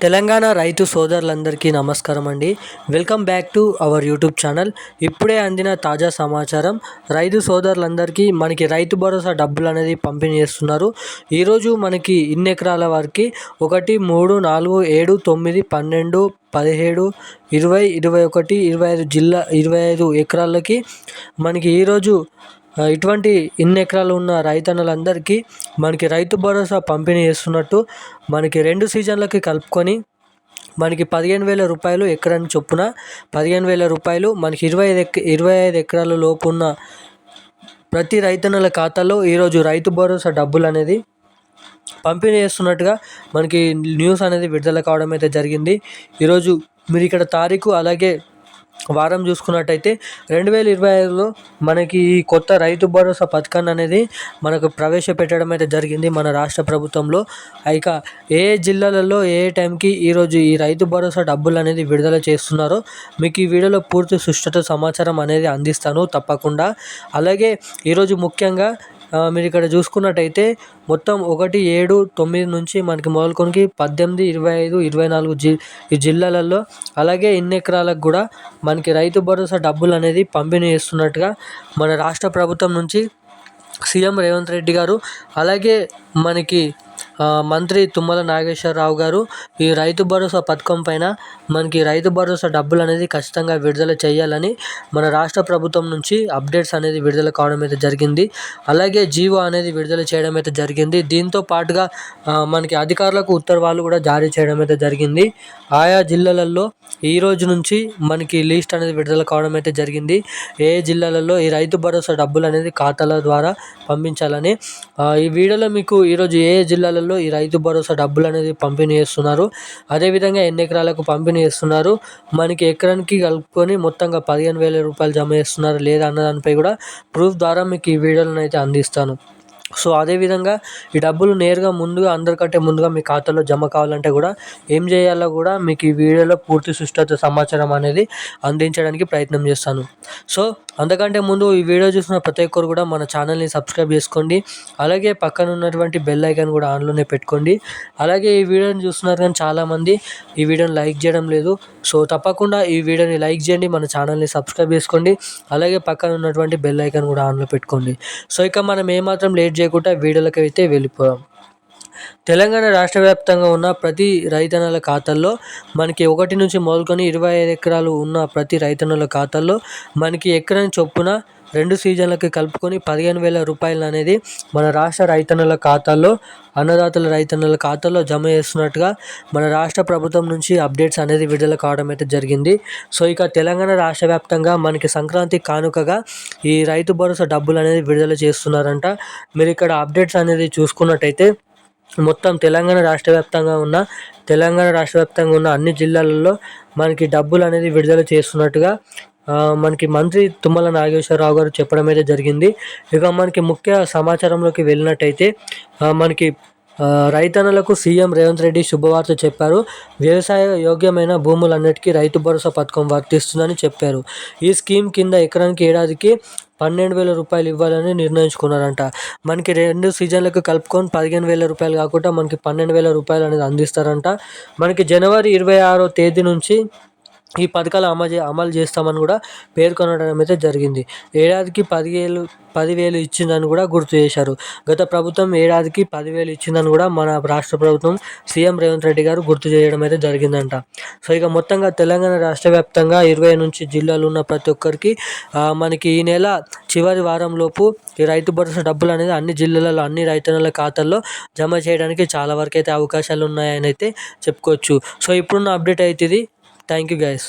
తెలంగాణ రైతు సోదరులందరికీ నమస్కారం అండి. Welcome back to our YouTube channel. ఇప్పుడే అందిన తాజా సమాచారం. రైతు సోదరులందరికీ మనకి రైతు భరోసా డబ్బులు అనేది పంపిణీ చేస్తున్నారు. ఈరోజు మనకి ఇన్ని ఎకరాల వారికి 1, 3, 4, 7, 9, 12, 17, 20, 21, 25 ఎకరాలకి మనకి ఈరోజు ఇటువంటి ఇన్ని ఎకరాలు ఉన్న రైతన్నలందరికీ మనకి రైతు భరోసా పంపిణీ చేస్తున్నట్టు మనకి 2 సీజన్లకి కలుపుకొని మనకి 15,000 రూపాయలు ఎకరానికి చొప్పున 15,000 రూపాయలు మనకి 25 ఎకరాల లోపు ఉన్న ప్రతి రైతన్నల ఖాతాలో ఈరోజు రైతు భరోసా డబ్బులు అనేది పంపిణీ చేస్తున్నట్టుగా మనకి న్యూస్ అనేది విడుదల కావడం అయితే జరిగింది. ఈరోజు మీరు ఇక్కడ తారీఖు అలాగే వారం చూసుకున్నట్టయితే 2025లో మనకి ఈ కొత్త రైతు భరోసా పథకాన్ని అనేది మనకు ప్రవేశపెట్టడం అయితే జరిగింది మన రాష్ట్ర ప్రభుత్వంలో. ఇక ఏ జిల్లాలలో ఏ టైంకి ఈరోజు ఈ రైతు భరోసా డబ్బులు అనేది విడుదల చేస్తున్నారో మీకు ఈ వీడియోలో పూర్తి సుష్ఠత సమాచారం అనేది అందిస్తాను తప్పకుండా. అలాగే ఈరోజు ముఖ్యంగా మీరు ఇక్కడ చూసుకున్నట్టయితే మొత్తం 1, 7, 9 నుంచి మనకి మొదలుకొని 18, 25, 24 ఈ జిల్లాలలో అలాగే ఇన్ని ఎకరాలకు కూడా మనకి రైతు భరోసా డబ్బులు అనేది పంపిణీ చేస్తున్నట్టుగా మన రాష్ట్ర ప్రభుత్వం నుంచి సీఎం రేవంత్ రెడ్డి గారు అలాగే మనకి మంత్రి తుమ్మల నాగేశ్వరరావు గారు ఈ రైతు భరోసా పథకం పైన మనకి రైతు భరోసా డబ్బులు అనేది ఖచ్చితంగా విడుదల చేయాలని మన రాష్ట్ర ప్రభుత్వం నుంచి అప్డేట్స్ అనేది విడుదల కావడం అయితే జరిగింది. అలాగే జీవో అనేది విడుదల చేయడం అయితే జరిగింది. దీంతో పాటుగా మనకి అధికారులకు ఉత్తర్వులు కూడా జారీ చేయడం అయితే జరిగింది. ఆయా జిల్లాలలో ఈ రోజు నుంచి మనకి లిస్ట్ అనేది విడుదల కావడం అయితే జరిగింది. ఏ జిల్లాలలో ఈ రైతు భరోసా డబ్బులు అనేది ఖాతాల ద్వారా పంపించాలని. ఈ వీడియోలో మీకు ఈరోజు ఏ జిల్లాలలో ఈ రైతు భరోసా డబ్బులు అనేది పంపిణీ చేస్తున్నారు, అదేవిధంగా ఎన్ని ఎకరాలకు పంపిణీ చేస్తున్నారు, మనకి ఎకరానికి కలుపుకొని మొత్తంగా 15,000 రూపాయలు జమ చేస్తున్నారు లేదా అన్న దానిపై కూడా ప్రూఫ్ ద్వారా మీకు ఈ వీడియోలను అయితే అందిస్తాను. సో అదేవిధంగా ఈ డబ్బులు నేరుగా ముందుగా అందరికంటే ముందుగా మీ ఖాతాలో జమ కావాలంటే కూడా ఏం చేయాలో కూడా మీకు ఈ వీడియోలో పూర్తి సుష్ఠత సమాచారం అనేది అందించడానికి ప్రయత్నం చేస్తాను. సో అంతకంటే ముందు ఈ వీడియో చూసిన ప్రతి ఒక్కరు కూడా మన ఛానల్ని సబ్స్క్రైబ్ చేసుకోండి. అలాగే పక్కన ఉన్నటువంటి బెల్ ఐకాన్ కూడా ఆన్లోనే పెట్టుకోండి. అలాగే ఈ వీడియోని చూస్తున్నారు కానీ చాలామంది ఈ వీడియోని లైక్ చేయడం లేదు. సో తప్పకుండా ఈ వీడియోని లైక్ చేయండి, మన ఛానల్ని సబ్స్క్రైబ్ చేసుకోండి. అలాగే పక్కన ఉన్నటువంటి బెల్ ఐకాన్ కూడా ఆన్లో పెట్టుకోండి. సో ఇక మనం ఏమాత్రం లేట్ చేయకుండా వీడియోలకి అయితే వెళ్ళిపోదాం. తెలంగాణ రాష్ట్ర వ్యాప్తంగా ఉన్న ప్రతి రైతన్నల ఖాతాల్లో మనకి 1 నుంచి మొదలుకొని 25 ఎకరాలు ఉన్న ప్రతి రైతన్నల ఖాతాల్లో మనకి ఎకరానికి చొప్పున 2 సీజన్లకి కలుపుకొని 15,000 రూపాయలు అనేది మన రాష్ట్ర రైతన్నల ఖాతాల్లో అన్నదాతల రైతన్నల ఖాతాల్లో జమ చేస్తున్నట్టుగా మన రాష్ట్ర ప్రభుత్వం నుంచి అప్డేట్స్ అనేది విడుదల కావడం అయితే జరిగింది. సో ఇక తెలంగాణ రాష్ట్ర వ్యాప్తంగా మనకి సంక్రాంతి కానుకగా ఈ రైతు భరోసా డబ్బులు అనేది విడుదల చేస్తున్నారంట. మీరు ఇక్కడ అప్డేట్స్ అనేది చూసుకున్నట్టయితే మొత్తం తెలంగాణ రాష్ట్ర వ్యాప్తంగా ఉన్న అన్ని జిల్లాలలో మనకి డబ్బులు అనేది విడుదల చేస్తున్నట్టుగా మనకి మంత్రి తుమ్మల నాగేశ్వరరావు గారు చెప్పడం అయితే జరిగింది. ఇక మనకి ముఖ్య సమాచారంలోకి వెళ్ళినట్టయితే మనకి రైతన్నలకు సీఎం రేవంత్ రెడ్డి శుభవార్త చెప్పారు. వ్యవసాయ యోగ్యమైన భూములన్నిటికీ రైతు భరోసా పథకం వర్తిస్తుందని చెప్పారు. ఈ స్కీమ్ కింద ఎకరానికి ఏడాదికి 12,000 రూపాయలు ఇవ్వాలని నిర్ణయించుకున్నారంట. మనకి 2 సీజన్లకు కలుపుకొని 15,000 రూపాయలు కాకుండా మనకి 12,000 రూపాయలు అనేది అందిస్తారంట. మనకి జనవరి 26వ తేదీ నుంచి ఈ పథకాలు అమలు చేస్తామని కూడా పేర్కొనడం అయితే జరిగింది. ఏడాదికి 10,000 ఇచ్చిందని కూడా గుర్తు చేశారు. గత ప్రభుత్వం ఏడాదికి 10,000 ఇచ్చిందని కూడా మన రాష్ట్ర ప్రభుత్వం సీఎం రేవంత్ రెడ్డి గారు గుర్తు చేయడం అయితే జరిగిందంట. సో ఇక మొత్తంగా తెలంగాణ రాష్ట్ర వ్యాప్తంగా 20 నుంచి జిల్లాలు ఉన్న ప్రతి ఒక్కరికి మనకి ఈ నెల చివరి వారంలోపు ఈ రైతు భరోసా డబ్బులు అనేది అన్ని జిల్లాలలో అన్ని రైతన్నల ఖాతాల్లో జమ చేయడానికి చాలా వరకు అయితే అవకాశాలు ఉన్నాయని అయితే చెప్పుకోవచ్చు. సో ఇప్పుడున్న అప్డేట్ అయితే ఇది. Thank you guys.